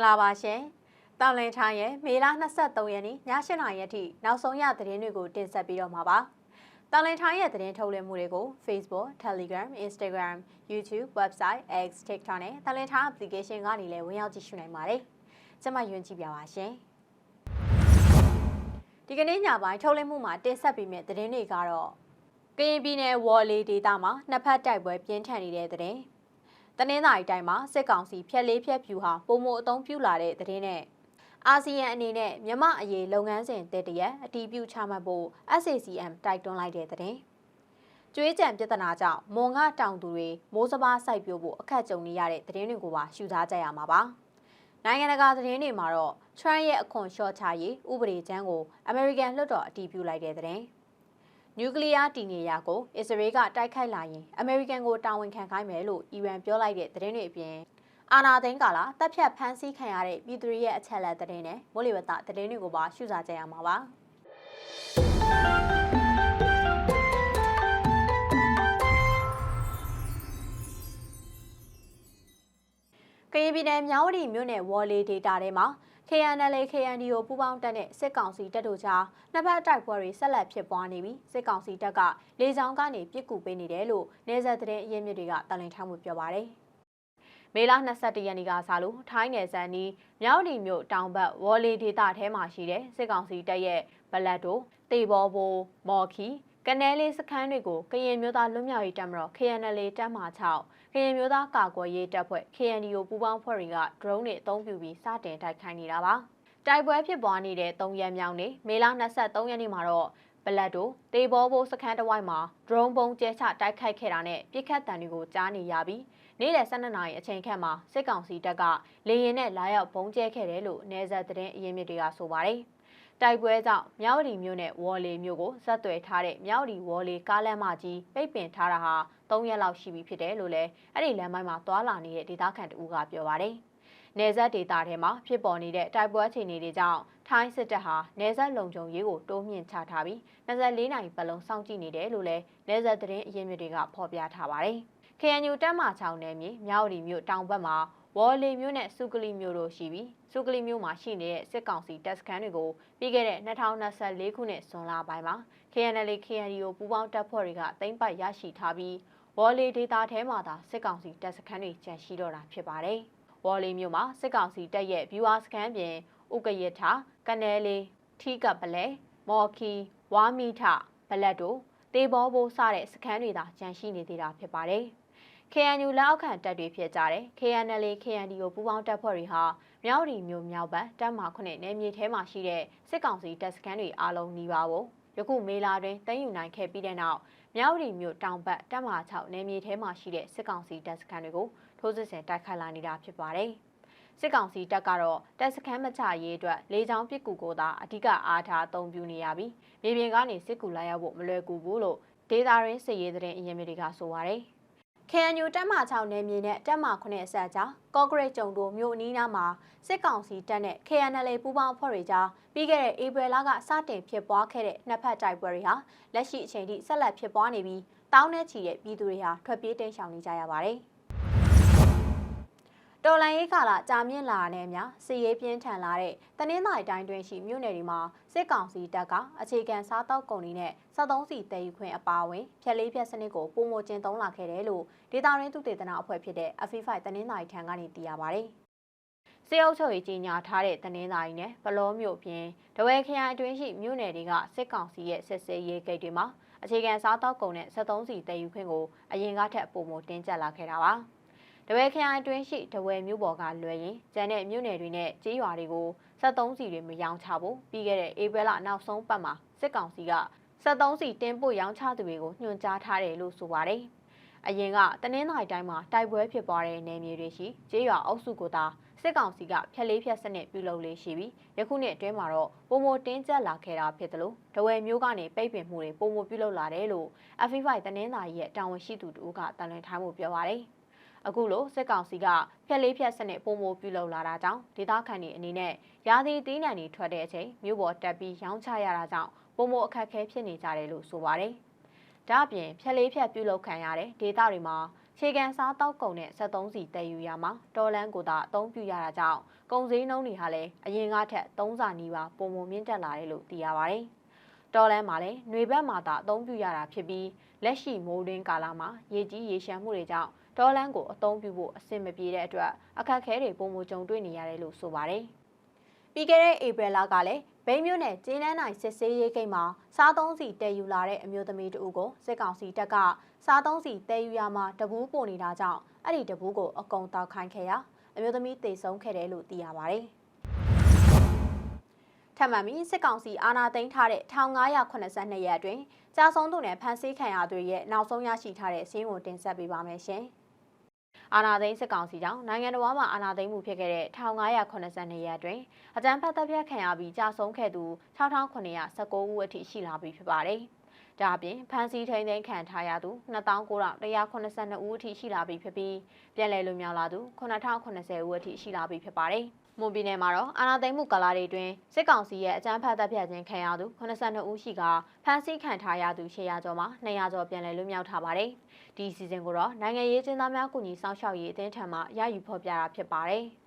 ္ဂလာပါရှင်။တောင်လင်ထိုင်းရဲ့မေလ23ရက်နေ့ည8:00နာရီအထိနောက်ဆုံးရသတင်းတွေကိုတင်ဆက်ပြီးတော့မှာပါ။တောင်လင်ထိုင်းရဲ့သတင်းထုတ်လွှင့်မှုတွေကို Facebook, Telegram, Instagram, YouTube, Website, X, TikTok နဲ့တောင်လင်ထိုင်း application ကနေလည်းဝင်ရောက်ကြည့်ရှုနိုင်ပါတယ်။ကျွန်မယွန်းကြည့်ပြပါရှင်။ဒီကနေ့ညပိုင်းထုတ်လွှင့်မှုမှာတင်ဆက်ပေးမယ့်သတင်းတွေကတော့ကရင်ပြည်နယ်ဝေါ်လေးဒေသမှာနှစ်ဖက်တိုက်ပွဲပြင်းထန်နေတဲ့သတင်း။တနင်္သာရီတိုင်းမှာစစ်ကောင်စီဖျက်လေးဖျက်ဖြူဟာပုံမအုံပြုလာတဲ့သတင်းနဲ့အာဆီယံအနေနဲ့မြမအရေးလုပ်ငန်းစဉ်တရအတီးပြုချမှတ်ဖို့ SACM တိုက်တွန်းလိုက်တဲ့သတင်း။ကျွေးကြံပြဿနာကြောင့်မွန်ငါတောင်သူတွေမိုးစပါးစိုက်ပျိုးဖို့အခက်ကြုံနေရတဲ့သတင်းတွေကိုပါရှုစားကြရမှာပါ။နိုင်ငံတကာသတင်းတွေမှာတော့ Trump ရဲ့အခွန်လျှော့ချရေးဥပဒေကြမ်းကို American လွှတ်တော်အတည်ပြုလိုက်တဲ့သတင်း။နျူကလ িয়ার တည်နေရာကိုအစ္စရေးကတိုက်ခိုက်လာရင် American ကိုတာဝန်ခံခိုင်းမယ်လို့အီရန်ပြောလိုက်တဲ့သတင်းတွေအပြင်အာနာသိန်းကာလာတပ်ဖြတ်ဖမ်းဆီးခံရတဲ့ပြည်သူရဲ့အချက်အလက်သတင်းနဲ့မိုးလေဝသသတင်းတွေကိုပါရှုစားကြရမှာပါ။ကရင်ပြည်နယ်မြောက်ဝတီမြို့နယ်ဝေါ်လေးဒေတာထဲမှာ KNL KNDO ပူးပေါင်းတပ်နဲ့စစ်ကောင်စီတပ်တို့ကြားနှစ်ဖက်တိုက်ပွဲတွေဆက်လက်ဖြစ်ပွားနေပြီးစစ်ကောင်စီတပ်ကလေကြောင်းကနေပစ်ကူပေးနေတယ်လို့နေဆက်သတင်းအရင်းမြစ်တွေကတလင်ထောင်းမှုပြောပါတယ်။မေလ22ရက်နေ့ကစလို့ထိုင်းနယ်စပ်နီးမြောက်ဒီမြို့တောင်ဘက်ဝေါ်လေးဒေတာထဲမှာရှိတဲ့စစ်ကောင်စီတပ်ရဲ့ဗလက်တိုတေဘောဘိုမော်ခီကနဲလေးစခန်းတွေကိုကရင်မျိုးသားလွတ်မြောက်ရေးတပ်မတော် KNL တပ်မှ6ကရင်မျိုးသားကာကွယ်ရေးတပ်ဖွဲ့ KNDO ပူးပေါင်းဖွဲ့တွေက drone တွေအသုံးပြုပြီးစတင်တိုက်ခိုက်နေတာပါ။တိုက်ပွဲဖြစ်ပွားနေတဲ့3ရက်မြောက်နေ့မေလ23ရက်နေ့မှာတော့ဗလက်တိုတေဘောဘိုစခန်းတစ်ဝိုက်မှာ drone ပုံကျဲချတိုက်ခိုက်ခဲ့တာနဲ့ပြစ်ခတ်တံတွေကိုကြားနေရပြီးနေ့လယ်12နာရီအချိန်ခန့်မှာစစ်ကောင်စီတပ်ကလေရင်နဲ့လာရောက်ပုံကျဲခဲ့တယ်လို့နေဆက်သတင်းအရင်းမြစ်တွေကဆိုပါတယ်။တိုက်ပွဲကြောင့်မြောက်ဝတီမြို့နဲ့ဝေါ်လေးမြို့ကိုဆက်သွယ်ထားတဲ့မြောက်ဝတီဝေါ်လေးကားလမ်းမကြီးပိတ်ပင်ထားတာဟာ3ရက်လောက်ရှိပြီဖြစ်တယ်လို့လည်းအဲ့ဒီလမ်းပိုင်းမှာတွာလာနေတဲ့ဒေသခံတဦးကပြောပါတယ်။နေဆက်ဒေသထဲမှာဖြစ်ပေါ်နေတဲ့တိုက်ပွဲအခြေအနေတွေကြောင့်ထိုင်းစစ်တပ်ဟာနေဆက်လုံခြုံရေးကိုတိုးမြင့်ချထားပြီး24နာရီပတ်လုံးစောင့်ကြည့်နေတယ်လို့လည်းနေဆက်သတင်းအရင်းမြစ်တွေကဖော်ပြထားပါတယ်။ KNU တပ်မ6နယ်မြေမြောက်ဝတီမြို့တောင်ဘက်မှာဝေါ်လေးမြို့နဲ့စုကလီမြို့တို့ရှိပြီးစုကလီမြို့မှာရှိနေတဲ့စစ်ကောင်စီတပ်စခန်းတွေကိုပြီးခဲ့တဲ့2024ခုနှစ်ဇွန်လပိုင်းမှာ KNL KNDO ပူးပေါင်းတပ်ဖွဲ့တွေကသိမ်းပိုက်ရရှိထားပြီးဝေါ်လေးဒေသထဲမှာသာစစ်ကောင်စီတပ်စခန်းတွေကျန်ရှိတော့တာဖြစ်ပါတယ်။ဝေါ်လေးမြို့မှာစစ်ကောင်စီတပ်ရဲ့ဗျူဟာစခန်းပြင်ဥကရထကနဲလေးထီကပလဲမော်ခီဝါမီထဗလက်တိုတေဘောဘိုစတဲ့စခန်းတွေသာကျန်ရှိနေသေးတာဖြစ်ပါတယ်။ KNU လက်အောက်ခံတပ်တွေဖြစ်ကြတဲ့ KNL KNDO ပူးပေါင်းတပ်ဖွဲ့တွေဟာမြောက်ဝတီမြို့မြောက်ဘက်တပ်မ9နယ်မြေထဲမှာရှိတဲ့စစ်ကောင်စီတပ်စခန်းတွေအားလုံးနှီးပါကိုယခုမေလတွင်သိမ်းယူနိုင်ခဲ့ပြီးတဲ့နောက်မြောက်ဝတီမြို့တောင်ဘက်တပ်မ6နယ်မြေထဲမှာရှိတဲ့စစ်ကောင်စီတပ်စခန်းတွေကိုထိုးစစ်ဆင်တိုက်ခိုက်လာနေတာဖြစ်ပါတယ်။စစ်ကောင်စီတပ်ကတော့တပ်စခန်းမချရေးအတွက်လေကြောင်းပစ်ကူကိုသာအဓိကအားထားအသုံးပြုနေရပြီးမြေပြင်ကနေစစ်ကူလာရောက်ဖို့မလွယ်ကူဘူးလို့ဒေသရင်းစစ်ရေးသတင်းအရင်းမြစ်တွေကဆိုပါတယ်။ KNU တပ်မ6နယ်မြေနဲ့တပ်မ9အဆက်ကြားကော့ဂရိတ်ကျုံတို့မြို့အနီးနားမှာစစ်ကောင်စီတပ်နဲ့ KNL ပူးပေါင်းအဖွဲ့တွေကြားပြီးခဲ့တဲ့ဧပြီလကစတင်ဖြစ်ပွားခဲ့တဲ့နှစ်ဖက်တိုက်ပွဲတွေဟာလက်ရှိအချိန်ထိဆက်လက်ဖြစ်ပွားနေပြီးတောင်းနဲ့ချီတဲ့ပြည်သူတွေဟာထွက်ပြေးတိမ်းရှောင်နေကြရပါတယ်။တော်လိုင်းရေးကာလကြာမြင့်လာတဲ့များစစ်ရေးပြင်းထန်လာတဲ့တနင်္သာရီတိုင်းတွင်ရှိမြို့နယ်တွေမှာစစ်ကောင်စီတပ်ကအခြေခံစားတောက်ကုန်တွေနဲ့73စီတည်ယူခွင့်အပါအဝင်ဖြက်လေးဖြက်စနစ်ကိုပုံမကျင်းသုံးလာခဲ့တယ်လို့ဒေတာရင်းသုတေသနအဖွဲ့ဖြစ်တဲ့ FE5 တနင်္သာရီထံကနေသိရပါတယ်။စစ်အုပ်ချုပ်ရေးကြီးညာထားတဲ့တနင်္သာရီနဲ့ဗလောမြို့ပြင်တဝဲခရိုင်အတွင်းရှိမြို့နယ်တွေကစစ်ကောင်စီရဲ့စစ်ဆေးရေးဂိတ်တွေမှာအခြေခံစားတောက်ကုန်နဲ့73စီတည်ယူခွင့်ကိုအရင်ကထက်ပုံမတင်းကျပ်လာခဲ့တာပါ။တဝဲခရိုင်အတွင်းရှိတဝဲမြို့ပေါ်ကလွယ်ရင်ကျန်တဲ့မြို့နယ်တွေနဲ့ကြေးရွာတွေကို73စီတွေမရောင်းချဘူးပြီးခဲ့တဲ့ဧပြီလနောက်ဆုံးပတ်မှာစစ်ကောင်စီက73စီတင်ပို့ရောင်းချသူတွေကိုညွှန်ကြားထားတယ်လို့ဆိုပါတယ်။အရင်ကတနင်္သာရီတိုင်းမှာတိုက်ပွဲဖြစ်ပွားတဲ့နယ်မြေတွေရှိကြေးရွာအုပ်စုကိုသာစစ်ကောင်စီကဖြက်လေးဖြက်စနစ်ပြုလုပ်လေးရှိပြီးယခုနှစ်အတွင်းမှာတော့ပုံမတင်းကျပ်လာခဲ့တာဖြစ်တယ်လို့တဝဲမျိုးကနေပိတ်ပင်မှုတွေပုံမပြုလုပ်လာတယ်လို့ FE5 တနင်္သာရီရဲ့တာဝန်ရှိသူတို့ကတန်လွင်ထိုင်းမှုပြောပါတယ်။အခုလိုစစ်ကောင်စီကဖြက်လေးဖြက်စနစ်ပုံမပြုလုပ်လာတာကြောင့်ဒေသခံတွေအနေနဲ့ရာသီသီးနှံတွေထွက်တဲ့အချိန်မြို့ပေါ်တက်ပြီးရောင်းချရတာကြောင့်ပုံမအခက်အခဲဖြစ်နေကြတယ်လို့ဆိုပါတယ်။ဒါ့အပြင်ဖြက်လေးဖြက်ပြုလုပ်ခံရတဲ့ဒေသတွေမှာ ခြေကန်စားတောက်ကုန်နဲ့73စီတည်ယူရမှာတော်လန်ကိုသာအသုံးပြုရတာကြောင့်ကုန်စည်နှုန်းတွေဟာလည်းအရင်ကထက်3ဆနီးပါးပုံမှန်မြင့်တက်လာတယ်လို့သိရပါတယ်။တော်လန်မှာလည်းຫນွေဘက်မှာသာအသုံးပြုရတာဖြစ်ပြီးလက်ရှိမိုးတွင်းကာလမှာရေကြီးရေရှမ်းမှုတွေကြောင့်တော်လန်ကိုအသုံးပြုဖို့အဆင်မပြေတဲ့အတွက်အခက်အခဲတွေပုံမှန်ကြုံတွေ့နေရတယ်လို့ဆိုပါတယ်။ပြီးခဲ့တဲ့ဧပြီလကလည်းဘိန်းမြို့နယ်ကျင်းနှန်းနိုင်စစ်ဆေးရေးဂိတ်မှာစားသုံးစီတည်ယူလာတဲ့အမျိုးသမီးတဦးကိုစစ်ကောင်စီတပ်ကစားသုံးစီတည်ယူရမှာတပူးပို့နေတာကြောင့်အဲ့ဒီတပူးကိုအကုံတောက်ခိုင်းခဲ့ရအမျိုးသမီးသေဆုံးခဲ့တယ်လို့သိရပါတယ်။ထပ်မံပြီးစစ်ကောင်စီအာဏာသိမ်းထားတဲ့1582ရက်အတွင်းကြာဆုံးသူနဲ့ဖမ်းဆီးခံရသူရဲ့နောက်ဆုံးရရှိထားတဲ့စီးရင်ကိုတင်ဆက်ပေးပါမယ်ရှင်။အာဏာသိမ်းစစ်ကောင်စီကြောင့်နိုင်ငံတော်မှာအာဏာသိမ်းမှုဖြစ်ခဲ့တဲ့1582ရက်အတွင်းအကြမ်းဖက်တပ်ဖြတ်ခံရပြီးကြာဆုံးခဲ့သူ6919ဦးအထိရှိလာပြီဖြစ်ပါတယ်။ဒါအပြင်ဖမ်းဆီးထိန်းသိမ်းခံထားရသူ29,182ဦးအထိရှိလာပြီဖြစ်ပြီးပြည်내လူမျိုးလာသူ9,090ဦးအထိရှိလာပြီဖြစ်ပါတယ်။မွန်ပြည်နယ်မှာတော့အာဏာသိမ်းမှုကာလတွေအတွင်းစစ်ကောင်စီရဲ့အကြမ်းဖက်တပ်ဖြတ်ခြင်းခံရသူ82ဦးရှိကဖမ်းဆီးခံထားရသူ800ကျော်မှာ200ကျော်ပြည်내လွတ်မြောက်ထားပါတယ်။ဒီစီစဉ်ကိုတော့နိုင်ငံရေးကျင်းသားများကူညီဆောင်ရှောက်ရေးအသင်းထံမှရယူဖော်ပြတာဖြစ်ပါတယ်။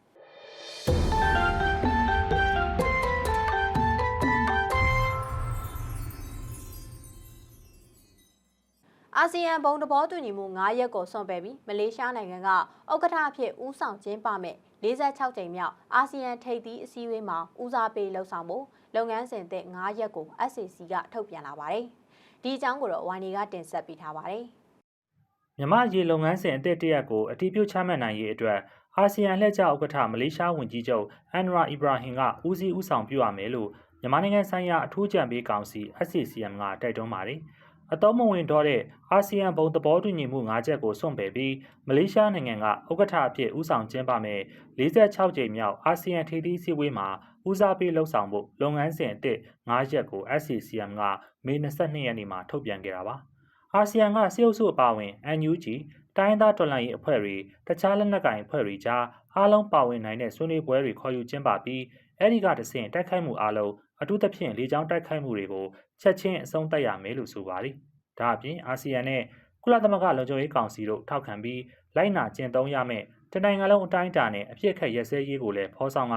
အာဆီယံဘုံသဘောတူညီမှု9ရက်ကိုစွန့်ပယ်ပြီးမလေးရှားနိုင်ငံကဥက္ကဋ္ဌအဖြစ်ဦးဆောင်ကျင်းပမဲ့46ကြိမ်မြောက်အာဆီယံထိပ်သီးအစည်းအဝေးမှာဦးစားပေးလှုပ်ဆောင်ဖို့လုပ်ငန်းစဉ်သစ်9ရက်ကို SAC ကထုတ်ပြန်လာပါတယ်။ဒီအကြောင်းကိုတော့ YNE ကတင်ဆက်ပေးထားပါတယ်။မြန်မာရေလုပ်ငန်းစဉ်အသစ်တစ်ရက်ကိုအတည်ပြုချမှတ်နိုင်ရေးအတွက်အာဆီယံလှည့်ကျဥက္ကဋ္ဌမလေးရှားဝန်ကြီးချုပ်အန်ဝရာအီဘရာဟင်ကဦးစီးဦးဆောင်ပြုရမယ်လို့မြန်မာနိုင်ငံဆိုင်ရာအထူးကြံပေးကောင်စီ SCCM ကတိုက်တွန်းပါတယ်။အတော်မဝင်တော့တဲ့အာဆီယံဘုံသဘောတူညီမှု9ချက်ကိုစွန့်ပယ်ပြီးမလေးရှားနိုင်ငံကဥက္ကဋ္ဌအဖြစ်ဦးဆောင်ကျင်းပမယ်46ကြိမ်မြောက်အာဆီယံထိပ်သီးစည်းဝေးမှာဦးစားပေးလှုပ်ဆောင်ဖို့လုပ်ငန်းစဉ်အသစ်9ချက်ကို SCCM ကမေ22ရက်နေ့မှာထုတ်ပြန်ခဲ့တာပါ။အာဆီယံကစစ်အုပ်စုအပါအဝင် NUG တိုင်းသားတော်လှန်ရေးအဖွဲ့တွေတခြားလက်နက်ကိုင်အဖွဲ့တွေကြားအားလုံးပါဝင်နိုင်တဲ့ဆွေးနွေးပွဲတွေခေါ်ယူကျင်းပပြီးအဲဒီကတဆင့်တိုက်ခိုက်မှုအားလုံးအထူးသဖြင့်လေကြောင်းတိုက်ခိုက်မှုတွေကိုချက်ချင်းအဆုံးသတ်ရမယ်လို့ဆိုပါတယ်။ဒါအပြင်အာဆီယံနဲ့ကုလသမဂ္ဂလုံခြုံရေးကောင်စီတို့ထောက်ခံပြီးလိုက်နာကျင့်သုံးရမယ့်တနိုင်ငံလုံးအတိုင်းအတာနဲ့အပြစ်အခက်ရစဲရေးကိုလည်းဖော်ဆောင်က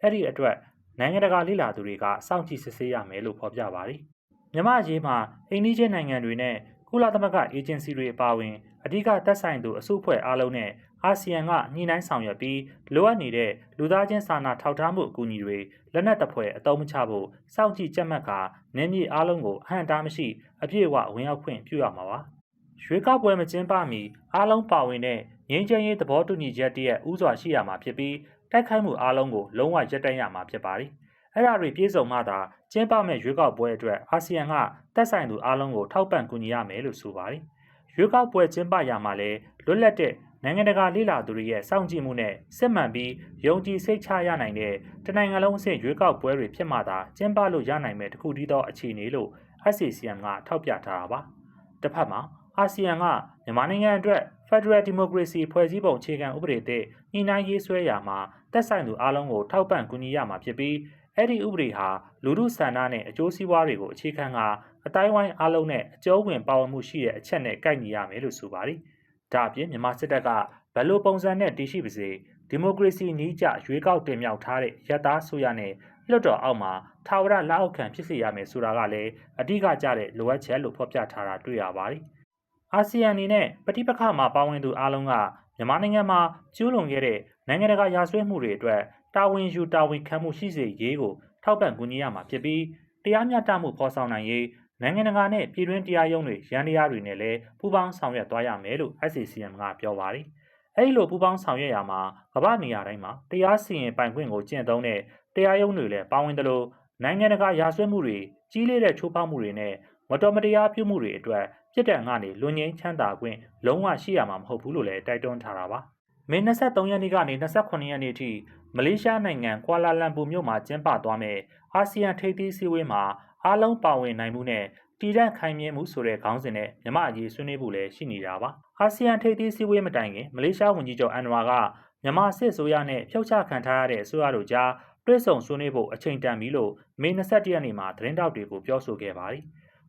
အဲ့ဒီအတွက်နိုင်ငံတကာလေ့လာသူတွေကစောင့်ကြည့်စစ်ဆေးရမယ်လို့ဖော်ပြပါတယ်။မြန်မာရေးမှာအိန္ဒိယနိုင်ငံတွေနဲ့ကုလသမဂ္ဂအေဂျင်စီတွေအပါအဝင်အဓိကသက်ဆိုင်သူအစုအဖွဲ့အားလုံးနဲ့အာဆီယံကညှိနှိုင်းဆောင်ရွက်ပြီးလိုအပ်နေတဲ့လူသားချင်းစာနာထောက်ထားမှုအကူအညီတွေလက်နက်တပွဲအသုံးမချဖို့စောင့်ကြည့်ကြက်မှတ်ကာနယ်မြေအားလုံးကိုအဟန့်အတားမရှိအပြည့်အဝဝင်ရောက်ခွင့်ပြုရမှာပါ။ရွေးကောက်ပွဲမကျင်းပမီအားလုံးပါဝင်တဲ့ငြိမ်းချမ်းရေးသဘောတူညီချက်တည်းရဲ့ဥစွာရှိရမှာဖြစ်ပြီးတိုက်ခိုက်မှုအားလုံးကိုလုံးဝရပ်တန့်ရမှာဖြစ်ပါတယ်။အဲ့ဒါတွေပြည့်စုံမှသာကျင်းပမဲ့ရွေးကောက်ပွဲအတွက်အာဆီယံကသက်ဆိုင်သူအားလုံးကိုထောက်ပံ့ကူညီရမယ်လို့ဆိုပါတယ်။ရွေးကောက်ပွဲကျင်းပရမှာလဲလွတ်လပ်တဲ့နိုင်ငံတကာလေ့လာသူတွေရဲ့စောင့်ကြည့်မှုနဲ့စစ်မှန်ပြီးယုံကြည်စိတ်ချရနိုင်တဲ့တနိုင်ငံလုံးအဆင့်ရွေးကောက်ပွဲတွေဖြစ်မှသာကျင်းပလို့ရနိုင်မဲ့တခုတည်းသောအခြေအနေလို့ SCCM ကထောက်ပြထားတာပါ။တစ်ဖက်မှာအာဆီယံကမြန်မာနိုင်ငံအတွက် Federal Democracy ဖွဲ့စည်းပုံအခြေခံဥပဒေသစ်ညှိနှိုင်းရေးဆွဲရာမှာသက်ဆိုင်သူအားလုံးကိုထောက်ပံ့ကူညီရမှာဖြစ်ပြီးအဲ့ဒီဥပဒေဟာလူထုဆန္ဒနဲ့အကျိုးစီးပွားတွေကိုအခြေခံကအတိုင်းဝိုင်းအားလုံးနဲ့အကျိုးဝင်ပါဝင်မှုရှိတဲ့အချက်နဲ့ကိုက်ညီရမယ်လို့ဆိုပါတယ်။ဒါအပြင်မြန်မာစစ်တပ်ကဘယ်လိုပုံစံနဲ့တည်ရှိပါစေဒီမိုကရေစီနည်းကျရွေးကောက်တင်မြှောက်ထားတဲ့ရတသားဆိုရနဲ့လွှတ်တော်အောက်မှာထာဝရလက်အောက်ခံဖြစ်စေရမယ်ဆိုတာကလည်းအဓိကကျတဲ့လိုအပ်ချက်လို့ဖော်ပြထားတာတွေ့ရပါတယ်။အာဆီယံအနေနဲ့ပဋိပက္ခမှာပါဝင်သူအားလုံးကမြန်မာနိုင်ငံမှာကျူးလွန်ခဲ့တဲ့နိုင်ငံတကာရာဇဝတ်မှုတွေအတွက်တာဝန်ယူတာဝန်ခံမှုရှိစေရေးကိုထောက်ပံ့ကူညီရမှာဖြစ်ပြီးတရားမျှတမှုဖော်ဆောင်နိုင်ရေးနိုင်ငံတကာနဲ့ပြည်တွင်းတရားရုံးတွေရန်တရားတွေနဲ့လည်းပူးပေါင်းဆောင်ရွက်သွားရမယ်လို့ SCCM ကပြောပါတယ်။အဲဒီလိုပူးပေါင်းဆောင်ရွက်ရမှာကမ္ဘာနေရာတိုင်းမှာတရားစီရင်ပိုင်ခွင့်ကိုကျင့်သုံးတဲ့တရားရုံးတွေလည်းပါဝင်တယ်လို့နိုင်ငံတကာရာဇဝတ်မှုတွေကြီးလေးတဲ့ချိုးဖောက်မှုတွေနဲ့မတော်မတရားပြုမှုတွေအတွက်ပြစ်ဒဏ်ကနေလွတ်ငြိမ်းချမ်းသာခွင့်လုံးဝရှိရမှာမဟုတ်ဘူးလို့လည်းတိုက်တွန်းထားတာပါ။မေ23ရက်နေ့ကနေ28ရက်နေ့ထိမလေးရှားနိုင်ငံကွာလာလမ်ပူမြို့မှာကျင်းပသွားမယ့်အာဆီယံထိပ်သီးစည်းဝေးမှာအားလုံးပါဝင်နိုင်မှုနဲ့တည်တံ့ခိုင်မြဲမှုဆိုတဲ့ခေါင်းစဉ်နဲ့မြန်မာအရေးဆွေးနွေးဖို့လည်းရှိနေတာပါ။အာဆီယံထိပ်သီးစည်းဝေးမတိုင်ခင်မလေးရှားဝန်ကြီးချုပ်အန်ဝါကမြန်မာစစ်ဆိုရနဲ့ဖျောက်ချခံထားရတဲ့အစိုးရတို့ကြားတွဲဆုံဆွေးနွေးဖို့အချိန်တန်ပြီလို့မေ21ရက်နေ့မှာသတင်းတောက်တွေကိုပြောဆိုခဲ့ပါတယ်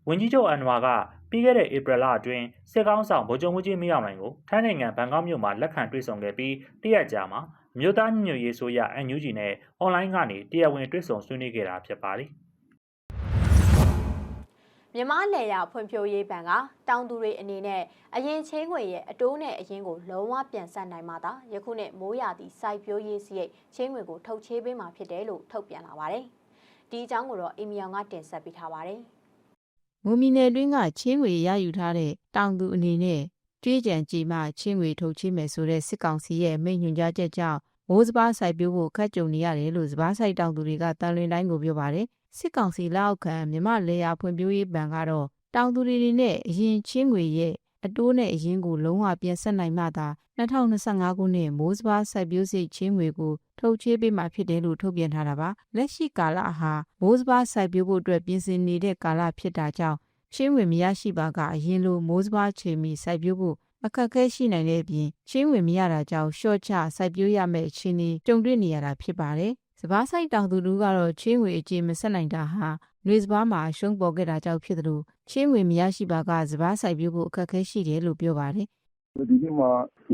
ဝန်ကြီးချုပ်အန်နဝါကပြီးခဲ့တဲ့ဧပြီလအတွင်းစစ်ကောင်းဆောင်ဗိုလ်ချုပ်မှုကြီးမင်းအောင်လှိုင်ကိုထိုင်းနိုင်ငံဘန်ကောက်မြို့မှာလက်ခံတွေ့ဆုံခဲ့ပြီးတရက်ကြာမှာမြို့သားညညရေးဆိုရ NUG နဲ့အွန်လိုင်းကနေတရားဝင်တွေ့ဆုံဆွေးနွေးခဲ့တာဖြစ်ပါတယ်။မြန်မာနယ်ရဖွံ့ဖြိုးရေးဘဏ်ကတောင်သူတွေအနေနဲ့အရင်ချင်းငွေရဲ့အတိုးနဲ့အရင်ကိုလုံးဝပြန်ဆပ်နိုင်မှသာယခုနှစ်မိုးရာသီစိုက်ပျိုးရေးစရိတ်ချင်းငွေကိုထုတ်ချေးပေးမှာဖြစ်တယ်လို့ထုတ်ပြန်လာပါတယ်။ဒီအကြောင်းကိုတော့အီမီယောင်ကတင်ဆက်ပေးထားပါတယ်။မွန်ပြည်နယ်တွင်းကချင်းငွေရယူထားတဲ့တောင်သူအနေနဲ့ကြေးကြံကြည်မှချင်းငွေထုတ်ချေးမယ်ဆိုတဲ့စစ်ကောင်စီရဲ့မိန့်ညွှန်ကြားချက်ကြောင့်မိုးစပါးစိုက်ပျိုးဖို့ခက်ကြုံနေရတယ်လို့စပါးစိုက်တောင်သူတွေကတန်လွင်တိုင်းကိုပြောပါတယ်။စစ်ကောင်စီလက်အောက်ခံမြမလေယာဖွံ့ဖြိုးရေးဘဏ်ကတော့တောင်သူတွေနဲ့အရင်ချင်းငွေရဲ့အတိုးနဲ့အရင်ကိုလုံးဝပြန်ဆက်နိုင်မှသာ2025ခုနှစ်မိုးစပါးစိုက်ပျိုးစိတ်ချင်းငွေကိုထုတ်ချေးပေးမှာဖြစ်တယ်လို့ထုတ်ပြန်ထားတာပါ။လက်ရှိကာလဟာမိုးစပါးစိုက်ပျိုးဖို့အတွက်ပြင်ဆင်နေတဲ့ကာလဖြစ်တာကြောင့်ချင်းငွေမရရှိပါကအရင်လိုမိုးစပါးချိန်မီစိုက်ပျိုးဖို့အခက်အခဲရှိနိုင်တဲ့အပြင်ချင်းငွေမရတာကြောင့်ရှော့ချစိုက်ပျိုးရမယ့်အခြေအနေကြုံတွေ့နေရတာဖြစ်ပါတယ်။စပါးစိုက်တောင်သူတို့ကတော့ချင်းငွေအကျေမဆက်နိုင်တာဟာနွေစပါးမှာရှုံးပေါ်ခဲ့တာကြောင့်ဖြစ်တယ်လို့ချင်းငွေမရရှိပါကစပါးစိုက်ပျိုးဖို့အခက်အခဲရှိတယ်လို့ပြောပါတယ်။ဒီနေ့မှာ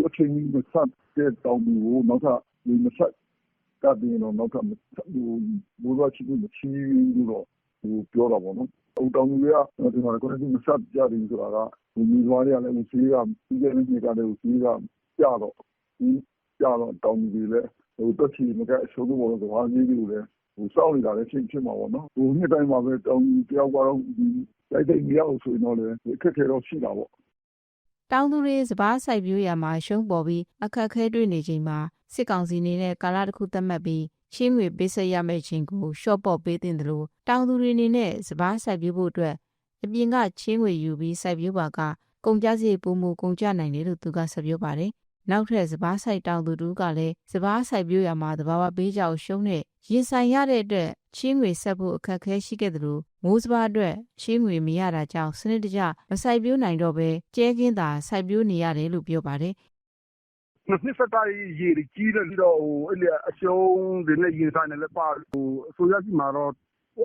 အချိန်ကြီးမဆက်တဲ့တောင်သူကိုနောက်ထပ်မဆက်ကတည်းကတော့နောက်ထပ်မိုးစပါးချီလို့ချီလို့ပြောတာပေါ့နော်။တောင်သူတွေကဒီမှာကိုယ်ကမဆက်ကြတယ်ဆိုတာကဒီဇွာတွေကလည်းစီးကပြီးခဲ့တဲ့နှစ်ကလည်းစီးကကြတော့တောင်သူတွေလည်းတက်ချီမကအရှုံးလို့စပါးကြီးတွေလည်းစောင့်နေတာလည်းဖြစ်မှာပေါ့နော်။နှစ်တိုင်းမှာပဲတောင်သူတယောက်ကတော့တိုက်မရအောင်ဆိုရင်တော့လည်းအခက်အခဲတော့ရှိတာပေါ့။တောင်သူတွေစပါးစိုက်ပျိုးရမှာရှုံးပေါ်ပြီးအခက်အခဲတွေ့နေချိန်မှာစစ်ကောင်စီနေတဲ့ကာလတစ်ခုသတ်မှတ်ပြီးချင်းငွေပေးဆက်ရမယ့်ချိန်ကိုရှော့ပေါ့ပေးတင်တယ်လို့တောင်သူတွေအနေနဲ့စပါးစိုက်ပျိုးဖို့အတွက်အပြင်ကချင်းငွေယူပြီးစိုက်ပျိုးပါကကုန်ကျစရိတ်ပိုမိုကုန်ကျနိုင်တယ်လို့သူကဆက်ပြောပါတယ်။နောက်ထပ်စပါးစိုက်တောင်သူတို့ကလည်းစပါးစိုက်ပျိုးရမှာသဘာဝပေးကြောက်ရှုံးတဲ့ရင်ဆိုင်ရတဲ့အတွက်ချင်းငွေဆက်ဖို့အခက်အခဲရှိခဲ့တယ်လို့မိုးစပါးအတွက်ချင်းငွေမရတာကြောင့်စနစ်တကျမစိုက်ပျိုးနိုင်တော့ဘဲကျဲကင်းသာစိုက်ပျိုးနေရတယ်လို့ပြောပါတယ်။နှစ်ဆက်တိုင်းရေကြီးတယ်ပြီးတော့အရှုံးတွေနဲ့ရင်ဆိုင်နေလဲပါအစိုးရစီမှာတော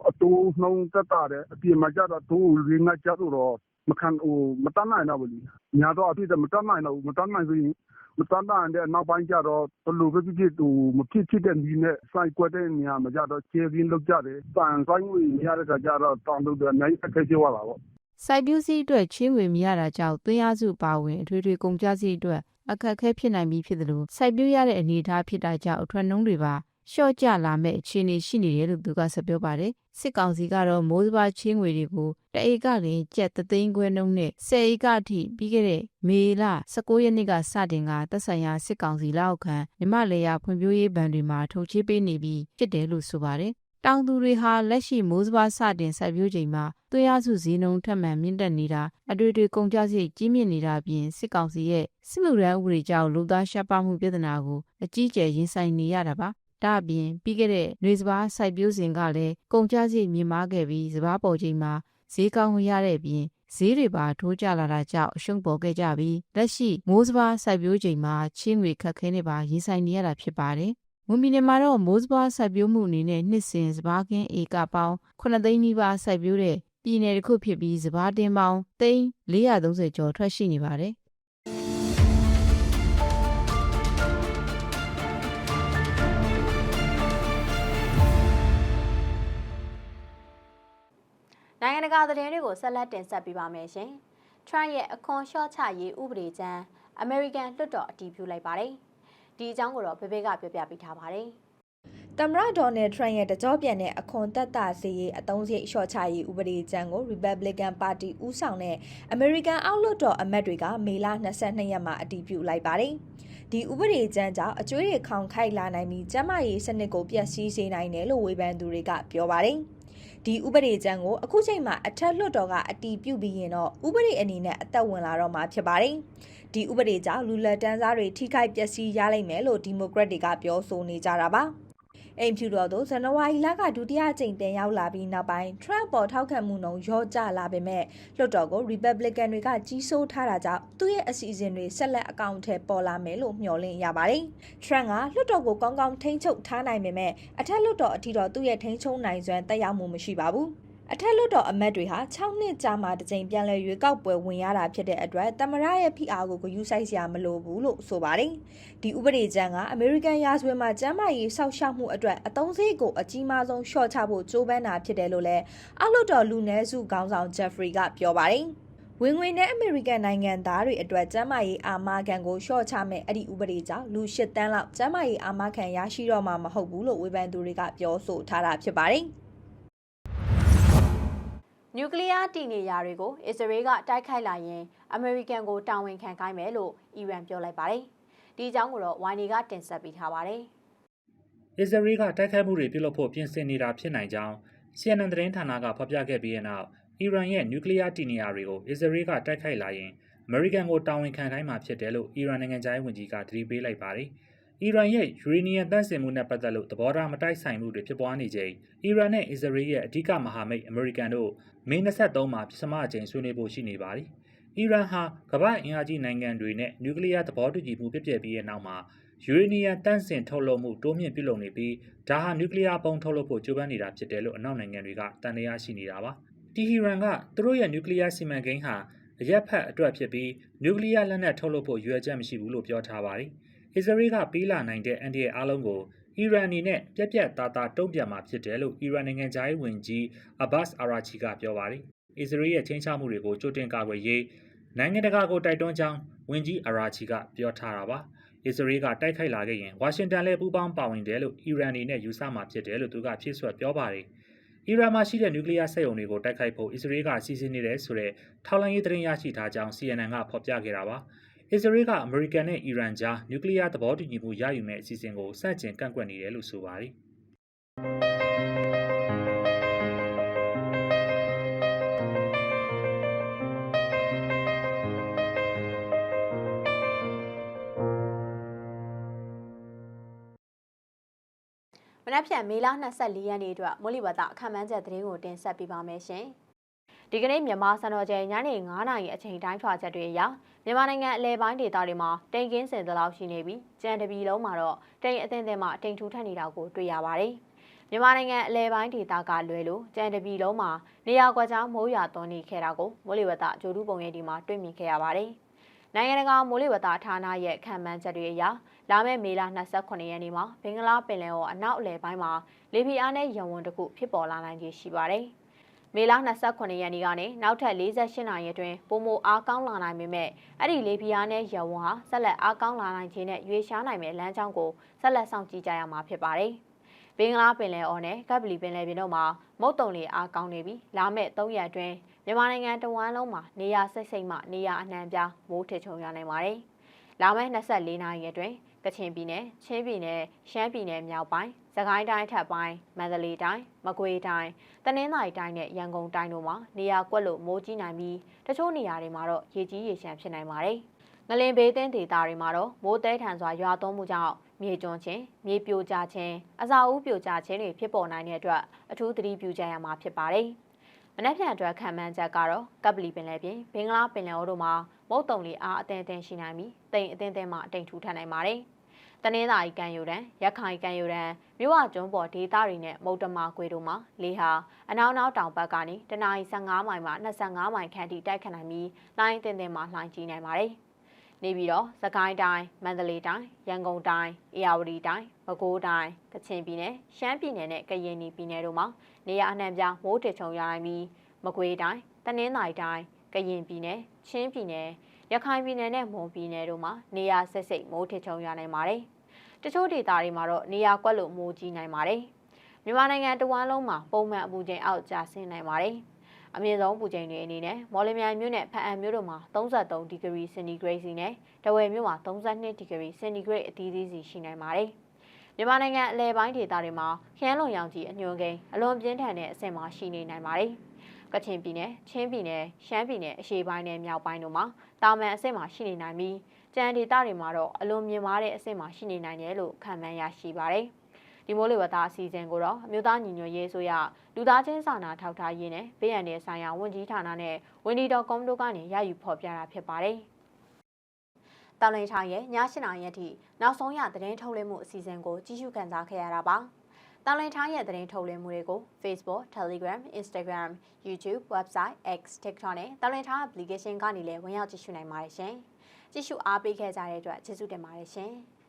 ့အတိုးနှုံးတက်တာတဲ့အပြင်မှာကြတော့တိုးရင်းငါကြတော့မတန်းနိုင်တော့ဘူး။ညာတော့အဖြစ်မတန်းနိုင်တော့ဘူးမတန်းနိုင်ဆိုရင်မတန်းနိုင်တဲ့နောက်ပိုင်းကျတော့ဘလို့ပဲဖြစ်မဖြစ်တဲ့နည်းနဲ့စိုက်ကွက်တဲ့နေရာမှာကြတော့ကျေးရင်းလောက်ကြတယ်။စိုက်ငွေမရတဲ့ခါကျတော့တောင်သူတွေအများကြီးအခက်အခဲကြွားတာပေါ့။စိုက်ပျိုးစီးအတွက်ချင်းငွေမရတာကြောင့်သွင်းအားစုပါဝင်အထွေထွေကုန်ကျစရိတ်အတွက်အခက်အခဲဖြစ်နိုင်ပြီးဖြစ်တယ်လို့စိုက်ပျိုးရတဲ့အနေအထားဖြစ်တာကြောင့်အထွက်နှုန်းတွေပါလျှော့ကျလာမဲ့အခြေအနေရှိနေတယ်လို့သူကဆက်ပြောပါတယ်။စစ်ကောင်စီကတော့မိုးစပါးချင်းငွေတွေကိုတဧကလင်ကျပ်3သိန်းခွဲနှုန်းနဲ့10ဧကအထိပြီးခဲ့တဲ့မေလ19ရက်နေ့ကစတင်ကသက်ဆိုင်ရာစစ်ကောင်စီလက်အောက်ခံမြမလေယာဖွံ့ဖြိုးရေးဘဏ်တွေမှာထုတ်ချေးပေးနေပြီးဖြစ်တယ်လို့ဆိုပါတယ်။တောင်သူတွေဟာလက်ရှိမိုးစပါးစတင်စိုက်ပျိုးချိန်မှာသွေးအားစုဈေးနှုန်းထပ်မံမြင့်တက်နေတာအတွေ့အကြုံကုန်ကျစရိတ်ကြီးမြင့်နေတာအပြင်စစ်ကောင်စီရဲ့စစ်မှုထမ်းဥပဒေကြောင့်လူသားရှားပါမှုပြဿနာကိုအကြီးအကျယ်ရင်ဆိုင်နေရတာပါ။ဒါအပြင်ပြီးခဲ့တဲ့နွေစပါးစိုက်ပျိုးစဉ်ကလည်းကုန်ကျစရိတ်မြင့်မားခဲ့ပြီးစပါးပေါ်ချိန်မှာဈေးကောင်းရတဲ့အပြင်ဈေးတွေပါထိုးကျလာတာကြောင့်အရှုံးပေါ်ခဲ့ကြပြီးလက်ရှိမိုးစပါးစိုက်ပျိုးချိန်မှာချင်းငွေခက်ခဲနေပါရင်ဆိုင်နေရတာဖြစ်ပါတယ်။မွန်ပြည်နယ်မှာတော့မိုးစပါးစိုက်ပျိုးမှုအနေနဲ့နှစ်စဉ်စပါးခင်းဧကပေါင်း9သိန်းနီးပါးစိုက်ပျိုးတဲ့ပြည်နယ်တစ်ခုဖြစ်ပြီးစပါးတင်းပေါင်း430ကျော်ထွက်ရှိနေပါတယ်။နိုင်ငံတကာသတင်းတွေကိုဆက်လက်တင်ဆက်ပေးပါမယ်ရှင်။ Trump ရဲ့အခွန်လျှော့ချရေးဥပဒေကြမ်းအမေရိကန်လွှတ်တော်အတည်ပြုလိုက်ပါတယ်။ဒီအကြောင်းကိုတော့ဖေဖေကပြောပြပေးထားပါတယ်။သမ္မတဒေါ်နယ်ထရန့်ရဲ့တကြောပြန်တဲ့အခွန်သက်သာစေရေးအသုံးစရိတ်လျှော့ချရေးဥပဒေကြမ်းကို Republican Party ဦးဆောင်တဲ့အမေရိကန်အောက်လွှတ်တော်အမတ်တွေကမေလ22ရက်မှာအတည်ပြုလိုက်ပါတယ်။ဒီဥပဒေကြမ်းကြောင့်အကျွေးတွေခေါင်ခိုက်လာနိုင်ပြီးကျန်းမာရေးစနစ်ကိုပျက်စီးစေနိုင်တယ်လို့ဝေဖန်သူတွေကပြောပါတယ်။ဒီဥပဒေကြမ်းကိုအခုချိန်မှာအထက်လွှတ်တော်ကအတည်ပြုပြီးရင်တော့ဥပဒေအနေနဲ့အသက်ဝင်လာတော့မှာဖြစ်ပါတယ်။ဒီဥပဒေကြောင့်လူလက်တန်းစားတွေထိခိုက်ပျက်စီးရလိမ့်မယ်လို့ဒီမိုကရက်တွေကပြောဆိုနေကြတာပါ။အိမ်ဖြူတော်သို့ဇန်နဝါရီလကဒုတိယကြိမ်တင်ရောက်လာပြီးနောက်ပိုင်း Trump ပေါ်ထောက်ခံမှုနှုန်းလျော့ကျလာပေမဲ့လွှတ်တော်ကို Republican တွေကကြီးစိုးထားတာကြောင့်သူ့ရဲ့အစီအစဉ်တွေဆက်လက်အကောင့်ထဲပေါ်လာမယ်လို့မျှော်လင့်ရပါတယ်။ Trump ကလွှတ်တော်ကိုကောင်းကောင်းထိန်းချုပ်ထားနိုင်ပေမဲ့အထက်လွှတ်တော်အထိတော့သူ့ရဲ့ထိန်းချုပ်နိုင်စွမ်းတက်ရောက်မှုမရှိပါဘူး။ အထက်လွှတ်တော်အမတ်တွေဟာ6နှစ်ကြာမှတစ်ကြိမ်ပြန်လည်ရွေးကောက်ပွဲဝင်ရတာဖြစ်တဲ့အတွက်သမ္မတရဲ့ဖိအားကိုဂရုစိုက်စရာမလိုဘူးလို့ဆိုပါတယ်။ဒီဥပဒေကြမ်းကအမေရိကန်ရာဇဝင်မှာကျန်းမာရေးစောင့်ရှောက်မှုအတွက်အသုံးစရိတ်ကိုအကြီးမားဆုံးလျှော့ချဖို့ကြိုးပမ်းတာဖြစ်တယ်လို့လည်းအောက်လွှတ်တော်လူနည်းစုခေါင်းဆောင်ဂျက်ဖရီကပြောပါတယ်။ဝင်ငွေနဲ့အမေရိကန်နိုင်ငံသားတွေအတွက်ကျန်းမာရေးအာမခံကိုလျှော့ချမဲ့အဲ့ဒီဥပဒေကြောင့်လူ8တန်းလောက်ကျန်းမာရေးအာမခံရရှိတော့မှာမဟုတ်ဘူးလို့ဝေဖန်သူတွေကပြောဆိုထားတာဖြစ်ပါတယ်။နျူကလ িয়ার တည်နေရာတွေကိုအစ္စရေးကတိုက်ခိုက်လာရင်အမေရိကန်ကိုတာဝန်ခံခိုင်းမယ်လို့အီရန်ပြောလိုက်ပါတယ်။ဒီအကြောင်းကိုတော့ဝိုင်နီကတင်ဆက်ပေးထားပါတယ်။အစ္စရေးကတိုက်ခိုက်မှုတွေပြုလုပ်ဖို့ပြင်ဆင်နေတာဖြစ်နိုင်ကြောင်း CNN သတင်းဌာနကဖော်ပြခဲ့ပြီးတဲ့နောက်အီရန်ရဲ့နျူကလ িয়ার တည်နေရာတွေကိုအစ္စရေးကတိုက်ခိုက်လာရင်အမေရိကန်ကိုတာဝန်ခံခိုင်းမှာဖြစ်တယ်လို့အီရန်နိုင်ငံခြားရေးဝန်ကြီးကသတိပေးလိုက်ပါတယ်။အီရန်ရဲ့ယူရေနီယံသန့်စင်မှုနဲ့ပတ်သက်လို့သဘောထားမတိုက်ဆိုင်မှုတွေဖြစ်ပွားနေချိန်အီရန်နဲ့အစ္စရေးရဲ့အဓိကမဟာမိတ်အမေရိကန်တို့မေ23မှာပထမအကြိမ်ဆွေးနွေးဖို့ရှိနေပါတယ်။အီရန်ဟာကမ္ဘာ့အင်အားကြီးနိုင်ငံတွေနဲ့နျူကလ িয়ার သဘောတူညီမှုပြည့်ပြည့်ပြီးတဲ့နောက်မှာယူရေနီယံသန့်စင်ထုတ်လုပ်မှုတိုးမြင့်ပြုလုပ်နေပြီးဒါဟာနျူကလ িয়ার ပုံထုတ်လုပ်ဖို့ကြိုးပမ်းနေတာဖြစ်တယ်လို့အနောက်နိုင်ငံတွေကတန်တရားရှိနေတာပါ။တီဟီရန်ကသူတို့ရဲ့နျူကလ িয়ার စီမံကိန်းဟာအရက်ဖက်အတွက်ဖြစ်ပြီးနျူကလ িয়ার လက်နက်ထုတ်လုပ်ဖို့ရွေးချက်မရှိဘူးလို့ပြောထားပါတယ်။အစ္စရေးကပေးလာနိုင်တဲ့အန်ဒီရဲ့အားလုံးကိုအီရန်အနေနဲ့ပြက်ပြက်သားသားတုံ့ပြန်မှာဖြစ်တယ်လို့အီရန်နိုင်ငံခြားရေးဝန်ကြီးအဘတ်အာရာချီကပြောပါတယ်။အစ္စရေးရဲ့ချင်းချမှုတွေကိုကြိုတင်ကာကွယ်ရေးနိုင်ငံတကာကိုတိုက်တွန်းကြောင်းဝန်ကြီးအာရာချီကပြောထားတာပါ။အစ္စရေးကတိုက်ခိုက်လာခဲ့ရင်ဝါရှင်တန်လည်းပူးပေါင်းပါဝင်တယ်လို့အီရန်အနေနဲ့ယူဆမှာဖြစ်တယ်လို့သူကဖြည့်ဆွတ်ပြောပါတယ်။အီရန်မှာရှိတဲ့နျူကလ িয়ার စက်ရုံတွေကိုတိုက်ခိုက်ဖို့အစ္စရေးကစီစဉ်နေတယ်ဆိုတဲ့ထောက်လှမ်းရေးသတင်းရရှိထားကြောင်း CNN ကဖော်ပြခဲ့တာပါ။အစ္စရေးကအမေရိကန်နဲ့အီရန်ကြားနျူကလ িয়ার သဘောတူညီမှုရယူမဲ့အစီအစဉ်ကိုစတင်ကန့်ကွက်နေတယ်လို့ဆိုပါတယ်။မနက်ဖြန်မေလ24ရက်နေ့အတွက်မိုးလေဝသအခန့်မှန်းချက်သတင်းကိုတင်ဆက်ပေးပါမယ်ရှင်။ဒီကနေ့မြန်မာစံတော်ချိန်ညနေ9:00နာရီအချိန်တိုင်းထွာချက်တွေအရမြန်မာနိုင်ငံအလဲပိုင်းဒေသတွေမှာတိမ်ကင်းစင်သလောက်ရှိနေပြီးကြံတပီလုံးမှာတော့တိမ်အသင်းသင်းမှာတိမ်ထူထပ်နေတာကိုတွေ့ရပါတယ်။မြန်မာနိုင်ငံအလဲပိုင်းဒေသကလွယ်လို့ကြံတပီလုံးမှာနေရာကွက်ကြားမိုးရွာသွန်းနေခဲ့တာကိုမိုးလေဝသဂျိုတုပုံရိပ်ဒီမှာတွေ့မြင်ခဲ့ရပါတယ်။နိုင်ငံတကာမိုးလေဝသဌာနရဲ့ခန့်မှန်းချက်တွေအရလာမယ့်မေလ28ရက်နေ့မှာဘင်္ဂလားပင်လယ်အော်အနောက်အလယ်ပိုင်းမှာလေပြင်းအားနဲ့ရဝန်းတစ်ခုဖြစ်ပေါ်လာနိုင်ခြေရှိပါတယ်။မေလ28ရက်နေ့ကနေနောက်ထပ်48နာရီအတွင်းပိုမိုအားကောင်းလာနိုင်ပေမဲ့အဲ့ဒီလေပြင်းအားနဲ့ရဝန်းဟာဆက်လက်အားကောင်းလာနိုင်ခြင်းနဲ့ရွေးရှားနိုင်မဲ့လမ်းကြောင်းကိုဆက်လက်စောင့်ကြည့်ကြရမှာဖြစ်ပါတယ်။ဘင်္ဂလားပင်လယ်အော်နဲ့ကပ်ပလီပင်လယ်ပြင်တို့မှာမုတ်တုံလေအားကောင်းနေပြီးလာမယ့်3ရက်အတွင်းမြန်မာနိုင်ငံတဝန်းလုံးမှာနေရာစိတ်စိတ်မှနေရာအနှံ့ပြားမိုးထစ်ချုံရနိုင်ပါတယ်။လာမယ့်24နာရီအတွင်းကချင်ပြည်နယ်၊ချင်းပြည်နယ်၊ရှမ်းပြည်နယ်မြောက်ပိုင်း၊စကိုင်းတိုင်းထပ်ပိုင်း၊မန္တလေးတိုင်း၊မကွေးတိုင်း၊တနင်္သာရီတိုင်းနဲ့ရန်ကုန်တိုင်းတို့မှာနေရာကွက်လို့မိုးကြီးနိုင်ပြီးတချို့နေရာတွေမှာတော့ရေကြီးရေရှမ်းဖြစ်နိုင်ပါတယ်။ငလင်ဘေးသင်းဒေသတွေမှာတော့မိုးတဲထန်စွာရွာသွန်းမှုကြောင့်မြေကျွန်းခြင်း၊မြေပြိုကျခြင်း၊အစာအုပ်ပြိုကျခြင်းတွေဖြစ်ပေါ်နိုင်တဲ့အတွက်အထူးသတိပြုကြရမှာဖြစ်ပါတယ်။မနက်ဖြန်အတွက်ခံမှန်းချက်ကတော့ကပ်ပလီပင်လယ်ပြင်ဘင်္ဂလားပင်လယ်အော်တို့မှာမုတ်တုံလေအားအသင်းအသင်းရှိနိုင်ပြီးတိမ်အသင်းအသင်းမှတိမ်ထူထပ်နိုင်ပါတယ်။တနင်္သာရီကမ်းရိုးတန်း၊ရခိုင်ကမ်းရိုးတန်း၊မြို့ဝကျွန်းပေါ်ဒေသတွေနဲ့မုတ်တမကွေတို့မှာလေဟာအနောက်တောင်ဘက်ကနေတနအီ15မိုင်မှ25မိုင်ခန့်ထိတိုက်ခတ်နိုင်ပြီးလှိုင်းအသင်းအသင်းမှလှိုင်းကြီးနိုင်ပါတယ်။နေပြီးတော့စကိုင်းတိုင်း၊မန္တလေးတိုင်း၊ရန်ကုန်တိုင်း၊အေရဝတီတိုင်း၊ပဲခူးတိုင်း၊ကချင်ပြည်နယ်၊ရှမ်းပြည်နယ်နဲ့ကရင်ပြည်နယ်တို့မှာနေရာအနှံ့ပြားမိုးထစ်ချုံရနိုင်ပြီးမကွေးတိုင်း၊တနင်္သာရီတိုင်း၊ကရင်ပြည်နယ်၊ချင်းပြည်နယ်၊ရခိုင်ပြည်နယ်နဲ့မွန်ပြည်နယ်တို့မှာနေရာစိတ်စိတ်မိုးထစ်ချုံရနိုင်ပါတယ်။တချို့ဒေသတွေမှာတော့နေရာကွက်လို့မိုးကြီးနိုင်ပါတယ်။မြန်မာနိုင်ငံတဝန်းလုံးမှာပုံမှန်အပူချိန်အောက်ကျဆင်းနိုင်ပါတယ်။အမြင့်ဆုံးပူချိန်တွေအနေနဲ့မော်လမြိုင်မြို့နဲ့ဖအံမြို့တို့မှာ33ဒီဂရီစင်တီဂရိတ်စီနဲ့တဝယ်မြို့မှာ32ဒီဂရီစင်တီဂရိတ်အသီးသီးစီရှိနိုင်ပါတယ်။မြန်မာနိုင်ငံအလဲပိုင်းဒေသတွေမှာခရမ်းလွန်ရောင်ကြီးအညွှန်းကိန်းအလွန်ပြင်းထန်တဲ့အဆင့်မှာရှိနေနိုင်ပါတယ်။ကချင်ပြည်နယ်၊ချင်းပြည်နယ်၊ရှမ်းပြည်နယ်အရှေ့ပိုင်းနဲ့မြောက်ပိုင်းတို့မှာတာမန်အဆင့်မှာရှိနေနိုင်ပြီးကျန်ဒေသတွေမှာတော့အလွန်မြင့်မားတဲ့အဆင့်မှာရှိနေနိုင်တယ်လို့ခန့်မှန်းရရှိပါတယ်။ဒီမိုးလေဝသအစီအစဉ်ကိုတော့အမျိုးသားညီညွတ်ရေးအစိုးရလူသားချင်းစာနာထောက်ထားရေးနဲ့ဘေးအန္တရာယ်ဆိုင်ရာဝန်ကြီးဌာနနဲ့windy.com တို့ကနေရယူဖော်ပြတာဖြစ်ပါတယ်။တာလင်ထိုင်ရဲ့ည8:00နာရီအထိနောက်ဆုံးရသတင်းထုတ်လွှင့်မှုအစီအစဉ်ကိုကြည့်ရှုခန်းစားခဲ့ရတာပါ။ တာလွင်ထိုင်းရဲ့သတင်းထုတ်လွှင့်မှုတွေကို Facebook, Telegram, Instagram, YouTube, Website, X, TikTok နဲ့တာလွင်ထိုင်း application ကနေလည်းဝင်ရောက်ကြည့်ရှုနိုင်ပါတယ်ရှင်။ကြည့်ရှုအားပေးခဲ့ကြတဲ့အတွက်ကျေးဇူးတင်ပါတယ်ရှင်။